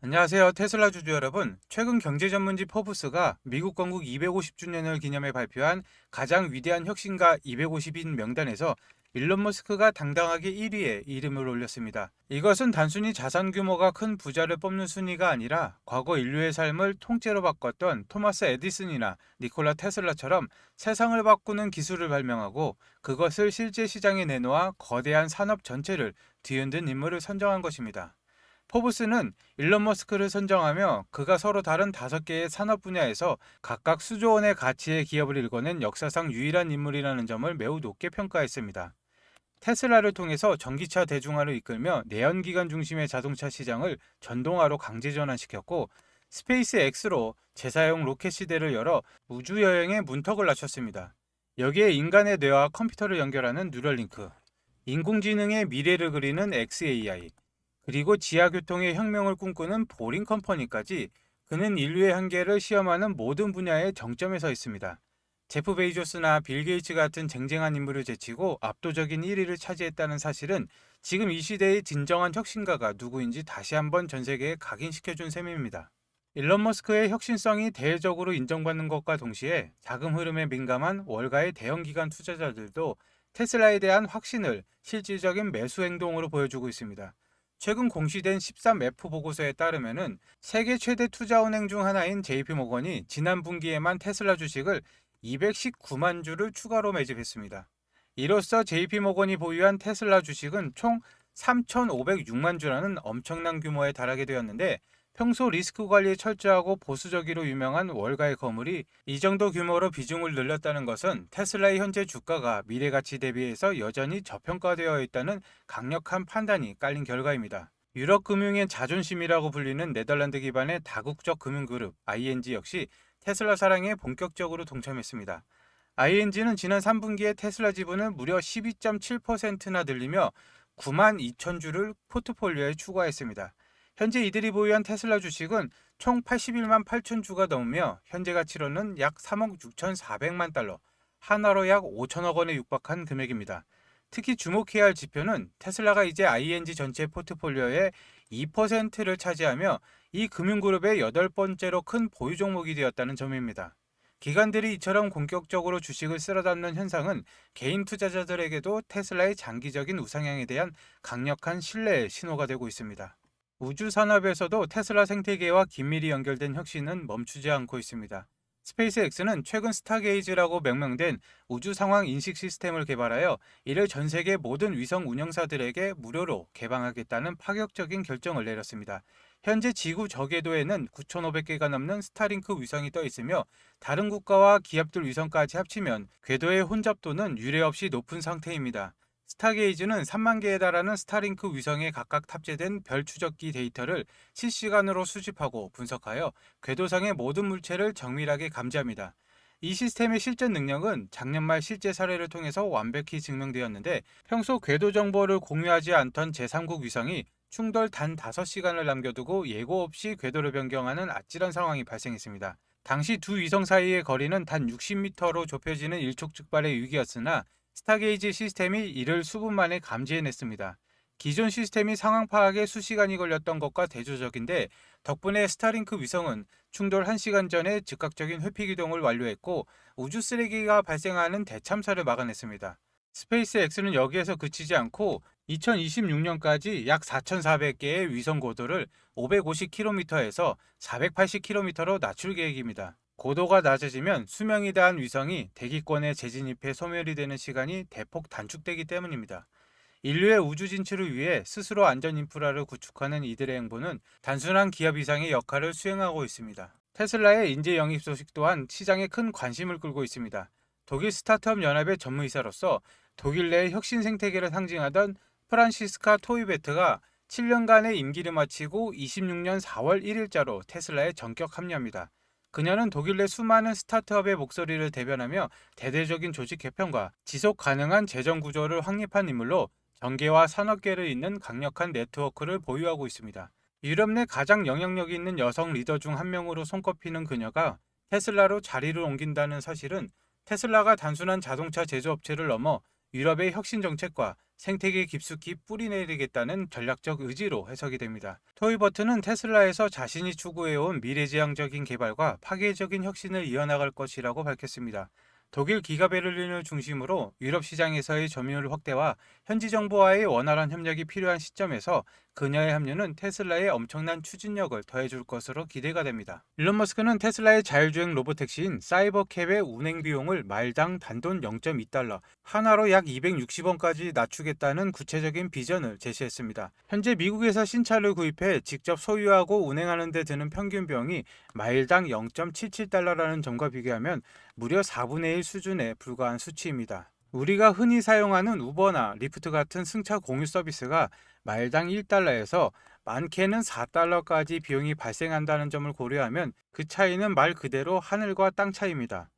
안녕하세요. 테슬라 주주 여러분. 최근 경제 전문지 포브스가 미국 건국 250주년을 기념해 발표한 가장 위대한 혁신가 250인 명단에서 일론 머스크가 당당하게 1위에 이름을 올렸습니다. 이것은 단순히 자산 규모가 큰 부자를 뽑는 순위가 아니라 과거 인류의 삶을 통째로 바꿨던 토마스 에디슨이나 니콜라 테슬라처럼 세상을 바꾸는 기술을 발명하고 그것을 실제 시장에 내놓아 거대한 산업 전체를 뒤흔든 인물을 선정한 것입니다. 포브스는 일론 머스크를 선정하며 그가 서로 다른 5개의 산업 분야에서 각각 수조 원의 가치의 기업을 일궈낸 역사상 유일한 인물이라는 점을 매우 높게 평가했습니다. 테슬라를 통해서 전기차 대중화를 이끌며 내연기관 중심의 자동차 시장을 전동화로 강제 전환시켰고, 스페이스 X로 재사용 로켓 시대를 열어 우주 여행의 문턱을 낮췄습니다. 여기에 인간의 뇌와 컴퓨터를 연결하는 뉴럴링크, 인공지능의 미래를 그리는 XAI, 그리고 지하교통의 혁명을 꿈꾸는 보링 컴퍼니까지 그는 인류의 한계를 시험하는 모든 분야의 정점에 서 있습니다. 제프 베이조스나 빌 게이츠 같은 쟁쟁한 인물을 제치고 압도적인 1위를 차지했다는 사실은 지금 이 시대의 진정한 혁신가가 누구인지 다시 한번 전 세계에 각인시켜준 셈입니다. 일론 머스크의 혁신성이 대외적으로 인정받는 것과 동시에 자금 흐름에 민감한 월가의 대형기관 투자자들도 테슬라에 대한 확신을 실질적인 매수 행동으로 보여주고 있습니다. 최근 공시된 13F 보고서에 따르면 세계 최대 투자은행 중 하나인 JP모건이 지난 분기에만 테슬라 주식을 219만 주를 추가로 매집했습니다. 이로써 JP모건이 보유한 테슬라 주식은 총 3,506만 주라는 엄청난 규모에 달하게 되었는데, 평소 리스크 관리에 철저하고 보수적이로 유명한 월가의 거물이 이 정도 규모로 비중을 늘렸다는 것은 테슬라의 현재 주가가 미래 가치 대비해서 여전히 저평가되어 있다는 강력한 판단이 깔린 결과입니다. 유럽 금융의 자존심이라고 불리는 네덜란드 기반의 다국적 금융그룹 ING 역시 테슬라 사랑에 본격적으로 동참했습니다. ING는 지난 3분기에 테슬라 지분을 무려 12.7%나 늘리며 9만 2천 주를 포트폴리오에 추가했습니다. 현재 이들이 보유한 테슬라 주식은 총 81만 8천 주가 넘으며 현재 가치로는 약 3억 6,400만 달러, 하나로 약 5천억 원에 육박한 금액입니다. 특히 주목해야 할 지표는 테슬라가 이제 ING 전체 포트폴리오의 2%를 차지하며 이 금융그룹의 8번째로 큰 보유 종목이 되었다는 점입니다. 기관들이 이처럼 본격적으로 주식을 쓸어담는 현상은 개인 투자자들에게도 테슬라의 장기적인 우상향에 대한 강력한 신뢰의 신호가 되고 있습니다. 우주 산업에서도 테슬라 생태계와 긴밀히 연결된 혁신은 멈추지 않고 있습니다. 스페이스X는 최근 스타게이즈라고 명명된 우주 상황 인식 시스템을 개발하여 이를 전 세계 모든 위성 운영사들에게 무료로 개방하겠다는 파격적인 결정을 내렸습니다. 현재 지구 저궤도에는 9,500개가 넘는 스타링크 위성이 떠 있으며 다른 국가와 기업들 위성까지 합치면 궤도의 혼잡도는 유례없이 높은 상태입니다. 스타게이즈는 3만 개에 달하는 스타링크 위성에 각각 탑재된 별 추적기 데이터를 실시간으로 수집하고 분석하여 궤도상의 모든 물체를 정밀하게 감지합니다. 이 시스템의 실전 능력은 작년 말 실제 사례를 통해서 완벽히 증명되었는데, 평소 궤도 정보를 공유하지 않던 제3국 위성이 충돌 단 5시간을 남겨두고 예고 없이 궤도를 변경하는 아찔한 상황이 발생했습니다. 당시 두 위성 사이의 거리는 단 60m로 좁혀지는 일촉즉발의 위기였으나 스타게이지 시스템이 이를 수분 만에 감지해냈습니다. 기존 시스템이 상황 파악에 수시간이 걸렸던 것과 대조적인데, 덕분에 스타링크 위성은 충돌 1시간 전에 즉각적인 회피 기동을 완료했고 우주 쓰레기가 발생하는 대참사를 막아냈습니다. 스페이스X는 여기에서 그치지 않고 2026년까지 약 4,400개의 위성 고도를 550km에서 480km로 낮출 계획입니다. 고도가 낮아지면 수명이 다한 위성이 대기권에 재진입해 소멸이 되는 시간이 대폭 단축되기 때문입니다. 인류의 우주 진출을 위해 스스로 안전 인프라를 구축하는 이들의 행보는 단순한 기업 이상의 역할을 수행하고 있습니다. 테슬라의 인재 영입 소식 또한 시장에 큰 관심을 끌고 있습니다. 독일 스타트업 연합의 전무이사로서 독일 내 혁신 생태계를 상징하던 프란시스카 토이베트가 7년간의 임기를 마치고 26년 4월 1일자로 테슬라에 전격 합류합니다. 그녀는 독일 내 수많은 스타트업의 목소리를 대변하며 대대적인 조직 개편과 지속 가능한 재정 구조를 확립한 인물로 정계와 산업계를 잇는 강력한 네트워크를 보유하고 있습니다. 유럽 내 가장 영향력 있는 여성 리더 중 한 명으로 손꼽히는 그녀가 테슬라로 자리를 옮긴다는 사실은 테슬라가 단순한 자동차 제조업체를 넘어 유럽의 혁신 정책과 생태계 깊숙이 뿌리내리겠다는 전략적 의지로 해석이 됩니다. 토이버트는 테슬라에서 자신이 추구해온 미래지향적인 개발과 파괴적인 혁신을 이어나갈 것이라고 밝혔습니다. 독일 기가 베를린을 중심으로 유럽 시장에서의 점유율 확대와 현지 정부와의 원활한 협력이 필요한 시점에서 그녀의 합류는 테슬라에 엄청난 추진력을 더해줄 것으로 기대가 됩니다. 일론 머스크는 테슬라의 자율주행 로보택시인 사이버캡의 운행 비용을 마일당 단돈 0.2달러, 하나로 약 260원까지 낮추겠다는 구체적인 비전을 제시했습니다. 현재 미국에서 신차를 구입해 직접 소유하고 운행하는 데 드는 평균 비용이 마일당 0.77달러라는 점과 비교하면 무려 4분의 1 수준에 불과한 수치입니다. 우리가 흔히 사용하는 우버나 리프트 같은 승차 공유 서비스가 마일당 1달러에서 많게는 4달러까지 비용이 발생한다는 점을 고려하면 그 차이는 말 그대로 하늘과 땅 차이입니다.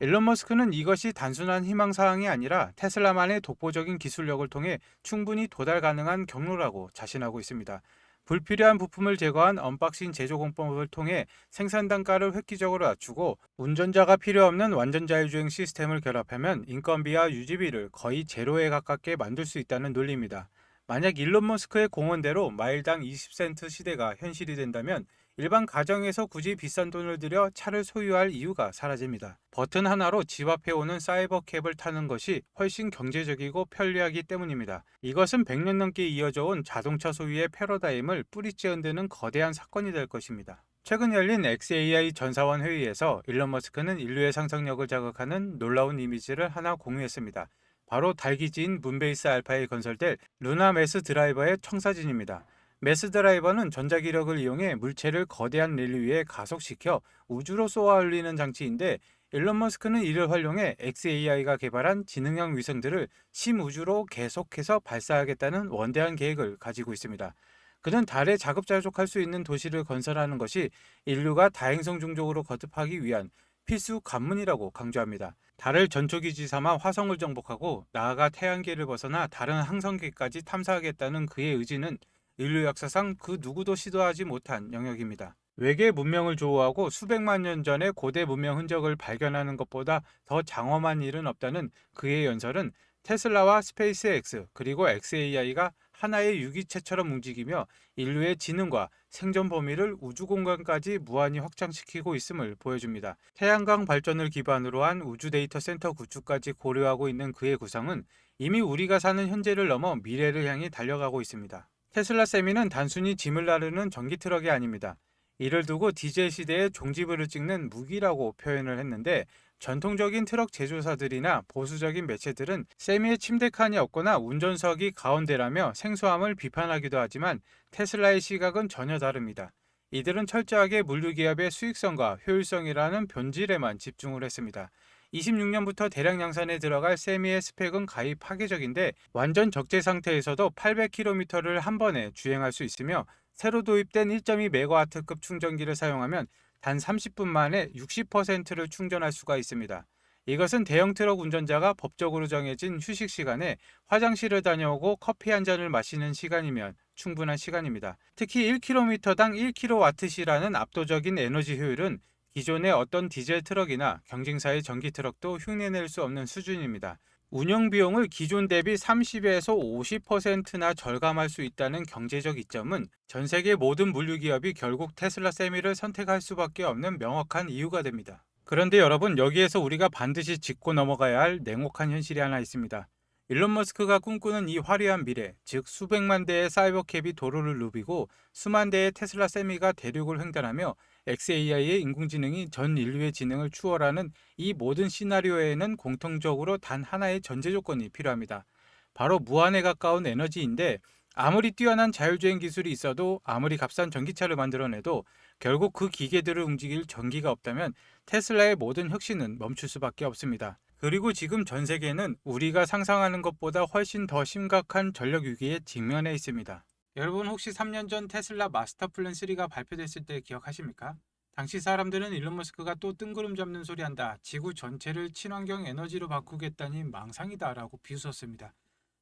일론 머스크는 이것이 단순한 희망사항이 아니라 테슬라만의 독보적인 기술력을 통해 충분히 도달 가능한 경로라고 자신하고 있습니다. 불필요한 부품을 제거한 언박싱 제조 공법을 통해 생산 단가를 획기적으로 낮추고 운전자가 필요 없는 완전 자율주행 시스템을 결합하면 인건비와 유지비를 거의 제로에 가깝게 만들 수 있다는 논리입니다. 만약 일론 머스크의 공언대로 마일당 20센트 시대가 현실이 된다면 일반 가정에서 굳이 비싼 돈을 들여 차를 소유할 이유가 사라집니다. 버튼 하나로 집 앞에 오는 사이버캡을 타는 것이 훨씬 경제적이고 편리하기 때문입니다. 이것은 100년 넘게 이어져 온 자동차 소유의 패러다임을 뿌리째 흔드는 거대한 사건이 될 것입니다. 최근 열린 XAI 전사원 회의에서 일론 머스크는 인류의 상상력을 자극하는 놀라운 이미지를 하나 공유했습니다. 바로 달기지인 문베이스 알파에 건설될 루나 매스 드라이버의 청사진입니다. 매스 드라이버는 전자기력을 이용해 물체를 거대한 릴 위에 가속시켜 우주로 쏘아 올리는 장치인데 일론 머스크는 이를 활용해 XAI가 개발한 지능형 위성들을 심우주로 계속해서 발사하겠다는 원대한 계획을 가지고 있습니다. 그는 달에 자급자족할 수 있는 도시를 건설하는 것이 인류가 다행성 종족으로 거듭하기 위한 필수 관문이라고 강조합니다. 달을 전초기지 삼아 화성을 정복하고 나아가 태양계를 벗어나 다른 항성계까지 탐사하겠다는 그의 의지는 인류 역사상 그 누구도 시도하지 못한 영역입니다. 외계 문명을 조우하고 수백만 년 전의 고대 문명 흔적을 발견하는 것보다 더 장엄한 일은 없다는 그의 연설은 테슬라와 스페이스X 그리고 XAI가 하나의 유기체처럼 움직이며 인류의 지능과 생존 범위를 우주 공간까지 무한히 확장시키고 있음을 보여줍니다. 태양광 발전을 기반으로 한 우주 데이터 센터 구축까지 고려하고 있는 그의 구상은 이미 우리가 사는 현재를 넘어 미래를 향해 달려가고 있습니다. 테슬라 세미는 단순히 짐을 나르는 전기 트럭이 아닙니다. 이를 두고 디젤 시대의 종지부를 찍는 무기라고 표현을 했는데 전통적인 트럭 제조사들이나 보수적인 매체들은 세미의 침대칸이 없거나 운전석이 가운데라며 생소함을 비판하기도 하지만 테슬라의 시각은 전혀 다릅니다. 이들은 철저하게 물류기업의 수익성과 효율성이라는 본질에만 집중을 했습니다. 26년부터 대량 양산에 들어갈 세미의 스펙은 가히 파괴적인데 완전 적재 상태에서도 800km를 한 번에 주행할 수 있으며 새로 도입된 1.2메가와트급 충전기를 사용하면 단 30분 만에 60%를 충전할 수가 있습니다. 이것은 대형 트럭 운전자가 법적으로 정해진 휴식 시간에 화장실을 다녀오고 커피 한 잔을 마시는 시간이면 충분한 시간입니다. 특히 1km당 1kWh라는 압도적인 에너지 효율은 기존의 어떤 디젤 트럭이나 경쟁사의 전기 트럭도 흉내낼 수 없는 수준입니다. 운영 비용을 기존 대비 30에서 50%나 절감할 수 있다는 경제적 이점은 전 세계 모든 물류 기업이 결국 테슬라 세미를 선택할 수밖에 없는 명확한 이유가 됩니다. 그런데 여러분, 여기에서 우리가 반드시 짚고 넘어가야 할 냉혹한 현실이 하나 있습니다. 일론 머스크가 꿈꾸는 이 화려한 미래, 즉 수백만 대의 사이버캡이 도로를 누비고 수만 대의 테슬라 세미가 대륙을 횡단하며 XAI의 인공지능이 전 인류의 지능을 추월하는 이 모든 시나리오에는 공통적으로 단 하나의 전제 조건이 필요합니다. 바로 무한에 가까운 에너지인데 아무리 뛰어난 자율주행 기술이 있어도 아무리 값싼 전기차를 만들어내도 결국 그 기계들을 움직일 전기가 없다면 테슬라의 모든 혁신은 멈출 수밖에 없습니다. 그리고 지금 전 세계는 우리가 상상하는 것보다 훨씬 더 심각한 전력 위기에 직면해 있습니다. 여러분, 혹시 3년 전 테슬라 마스터 플랜 3가 발표됐을 때 기억하십니까? 당시 사람들은 일론 머스크가 또 뜬구름 잡는 소리 한다, 지구 전체를 친환경 에너지로 바꾸겠다니 망상이다 라고 비웃었습니다.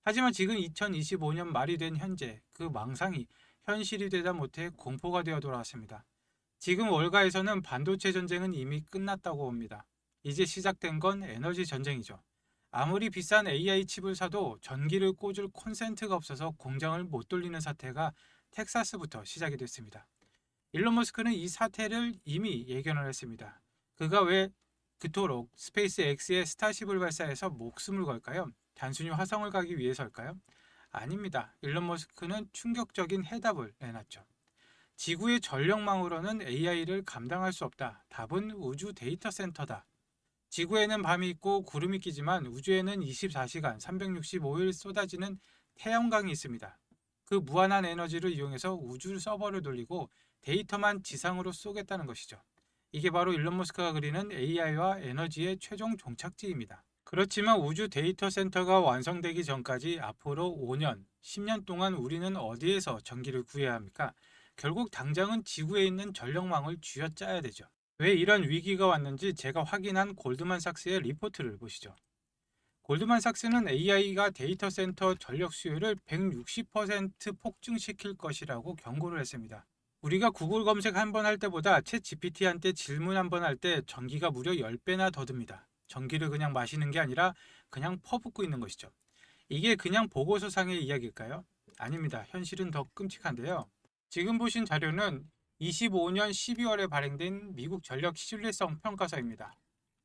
하지만 지금 2025년 말이 된 현재 그 망상이 현실이 되다 못해 공포가 되어 돌아왔습니다. 지금 월가에서는 반도체 전쟁은 이미 끝났다고 봅니다. 이제 시작된 건 에너지 전쟁이죠. 아무리 비싼 AI 칩을 사도 전기를 꽂을 콘센트가 없어서 공장을 못 돌리는 사태가 텍사스부터 시작이 됐습니다. 일론 머스크는 이 사태를 이미 예견을 했습니다. 그가 왜 그토록 스페이스X의 스타쉽을 발사해서 목숨을 걸까요? 단순히 화성을 가기 위해서일까요? 아닙니다. 일론 머스크는 충격적인 해답을 내놨죠. 지구의 전력망으로는 AI를 감당할 수 없다. 답은 우주 데이터 센터다. 지구에는 밤이 있고 구름이 끼지만 우주에는 24시간 365일 쏟아지는 태양광이 있습니다. 그 무한한 에너지를 이용해서 우주 서버를 돌리고 데이터만 지상으로 쏘겠다는 것이죠. 이게 바로 일론 머스크가 그리는 AI와 에너지의 최종 종착지입니다. 그렇지만 우주 데이터 센터가 완성되기 전까지 앞으로 5년, 10년 동안 우리는 어디에서 전기를 구해야 합니까? 결국 당장은 지구에 있는 전력망을 쥐어짜야 되죠. 왜 이런 위기가 왔는지 제가 확인한 골드만삭스의 리포트를 보시죠. 골드만삭스는 AI가 데이터 센터 전력 수요를 160% 폭증시킬 것이라고 경고를 했습니다. 우리가 구글 검색 한 번 할 때보다 챗 GPT한테 질문 한 번 할 때 전기가 무려 10배나 더 듭니다. 전기를 그냥 마시는 게 아니라 그냥 퍼붓고 있는 것이죠. 이게 그냥 보고서상의 이야기일까요? 아닙니다. 현실은 더 끔찍한데요. 지금 보신 자료는 25년 12월에 발행된 미국 전력 신뢰성 평가서입니다.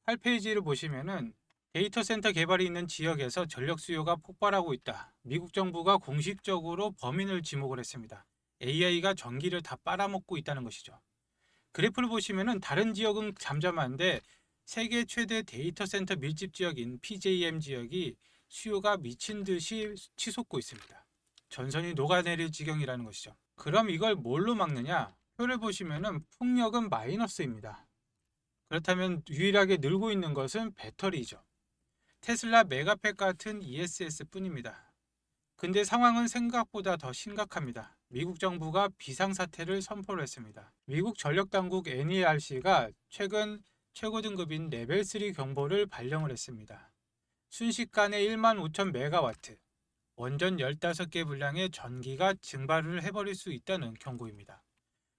8페이지를 보시면은 데이터 센터 개발이 있는 지역에서 전력 수요가 폭발하고 있다. 미국 정부가 공식적으로 범인을 지목을 했습니다. AI가 전기를 다 빨아먹고 있다는 것이죠. 그래프를 보시면은 다른 지역은 잠잠한데 세계 최대 데이터 센터 밀집 지역인 PJM 지역이 수요가 미친 듯이 치솟고 있습니다. 전선이 녹아내릴 지경이라는 것이죠. 그럼 이걸 뭘로 막느냐? 표를 보시면은 풍력은 마이너스입니다. 그렇다면 유일하게 늘고 있는 것은 배터리죠. 테슬라 메가팩 같은 ESS 뿐입니다. 근데 상황은 생각보다 더 심각합니다. 미국 정부가 비상사태를 선포를 했습니다. 미국 전력당국 NERC가 최근 최고 등급인 레벨 3 경보를 발령을 했습니다. 순식간에 1만 5천 메가와트, 원전 15개 분량의 전기가 증발을 해버릴 수 있다는 경고입니다.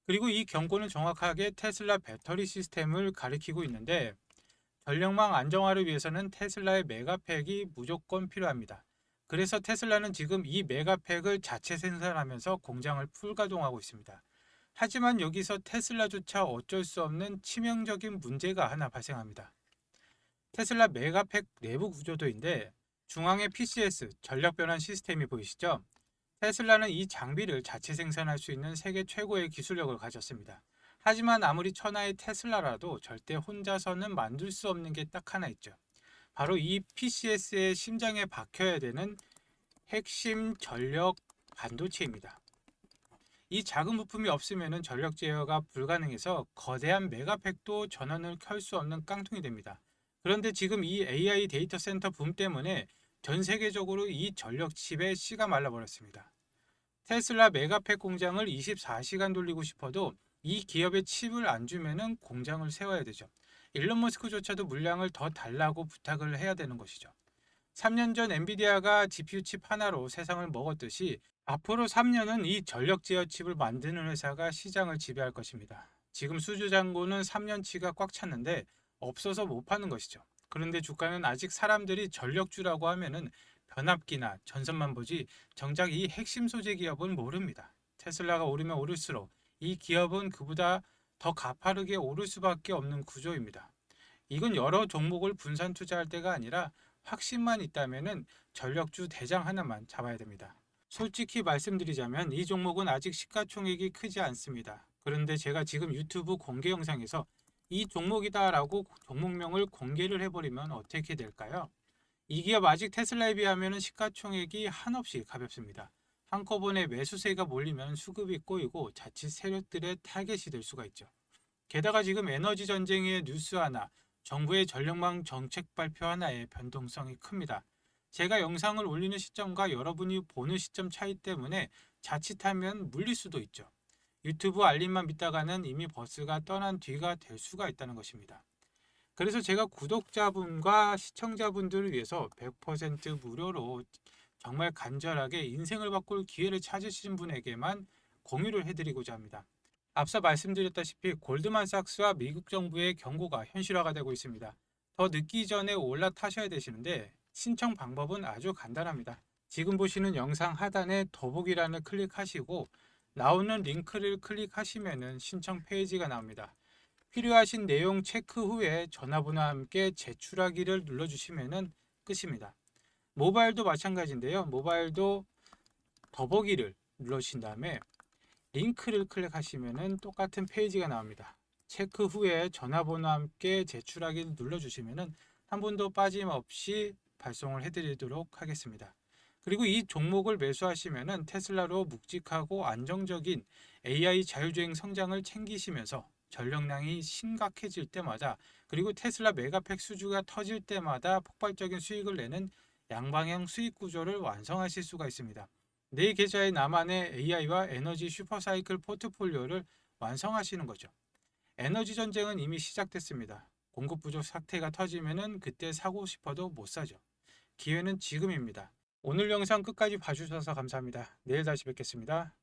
그리고 이 경고는 정확하게 테슬라 배터리 시스템을 가리키고 있는데 전력망 안정화를 위해서는 테슬라의 메가팩이 무조건 필요합니다. 그래서 테슬라는 지금 이 메가팩을 자체 생산하면서 공장을 풀가동하고 있습니다. 하지만 여기서 테슬라조차 어쩔 수 없는 치명적인 문제가 하나 발생합니다. 테슬라 메가팩 내부 구조도인데 중앙에 PCS 전력 변환 시스템이 보이시죠? 테슬라는 이 장비를 자체 생산할 수 있는 세계 최고의 기술력을 가졌습니다. 하지만 아무리 천하의 테슬라라도 절대 혼자서는 만들 수 없는 게 딱 하나 있죠. 바로 이 PCS의 심장에 박혀야 되는 핵심 전력 반도체입니다. 이 작은 부품이 없으면 전력 제어가 불가능해서 거대한 메가팩도 전원을 켤 수 없는 깡통이 됩니다. 그런데 지금 이 AI 데이터 센터 붐 때문에 전 세계적으로 이 전력 칩의 씨가 말라버렸습니다. 테슬라 메가팩 공장을 24시간 돌리고 싶어도 이 기업의 칩을 안 주면은 공장을 세워야 되죠. 일론 머스크조차도 물량을 더 달라고 부탁을 해야 되는 것이죠. 3년 전 엔비디아가 GPU 칩 하나로 세상을 먹었듯이 앞으로 3년은 이 전력 제어 칩을 만드는 회사가 시장을 지배할 것입니다. 지금 수주 잔고는 3년치가 꽉 찼는데 없어서 못 파는 것이죠. 그런데 주가는 아직 사람들이 전력주라고 하면은 변압기나 전선만 보지 정작 이 핵심 소재 기업은 모릅니다. 테슬라가 오르면 오를수록 이 기업은 그보다 더 가파르게 오를 수밖에 없는 구조입니다. 이건 여러 종목을 분산 투자할 때가 아니라 확신만 있다면은 전력주 대장 하나만 잡아야 됩니다. 솔직히 말씀드리자면 이 종목은 아직 시가총액이 크지 않습니다. 그런데 제가 지금 유튜브 공개 영상에서 이 종목이다라고 종목명을 공개를 해버리면 어떻게 될까요? 이 기업 아직 테슬라에 비하면 시가총액이 한없이 가볍습니다. 한꺼번에 매수세가 몰리면 수급이 꼬이고 자칫 세력들의 타겟이 될 수가 있죠. 게다가 지금 에너지 전쟁의 뉴스 하나, 정부의 전력망 정책 발표 하나의 변동성이 큽니다. 제가 영상을 올리는 시점과 여러분이 보는 시점 차이 때문에 자칫하면 물릴 수도 있죠. 유튜브 알림만 믿다가는 이미 버스가 떠난 뒤가 될 수가 있다는 것입니다. 그래서 제가 구독자분과 시청자분들을 위해서 100% 무료로 정말 간절하게 인생을 바꿀 기회를 찾으신 분에게만 공유를 해드리고자 합니다. 앞서 말씀드렸다시피 골드만삭스와 미국 정부의 경고가 현실화가 되고 있습니다. 더 늦기 전에 올라타셔야 되시는데 신청 방법은 아주 간단합니다. 지금 보시는 영상 하단에 더보기란을 클릭하시고 나오는 링크를 클릭하시면 신청 페이지가 나옵니다. 필요하신 내용 체크 후에 전화번호와 함께 제출하기를 눌러주시면 끝입니다. 모바일도 마찬가지인데요. 모바일도 더보기를 눌러주신 다음에 링크를 클릭하시면 똑같은 페이지가 나옵니다. 체크 후에 전화번호와 함께 제출하기를 눌러주시면 한 분도 빠짐없이 발송을 해드리도록 하겠습니다. 그리고 이 종목을 매수하시면 테슬라로 묵직하고 안정적인 AI 자율주행 성장을 챙기시면서 전력량이 심각해질 때마다, 그리고 테슬라 메가팩 수주가 터질 때마다 폭발적인 수익을 내는 양방향 수익 구조를 완성하실 수가 있습니다. 내 계좌의 나만의 AI와 에너지 슈퍼사이클 포트폴리오를 완성하시는 거죠. 에너지 전쟁은 이미 시작됐습니다. 공급 부족 사태가 터지면 그때 사고 싶어도 못 사죠. 기회는 지금입니다. 오늘 영상 끝까지 봐주셔서 감사합니다. 내일 다시 뵙겠습니다.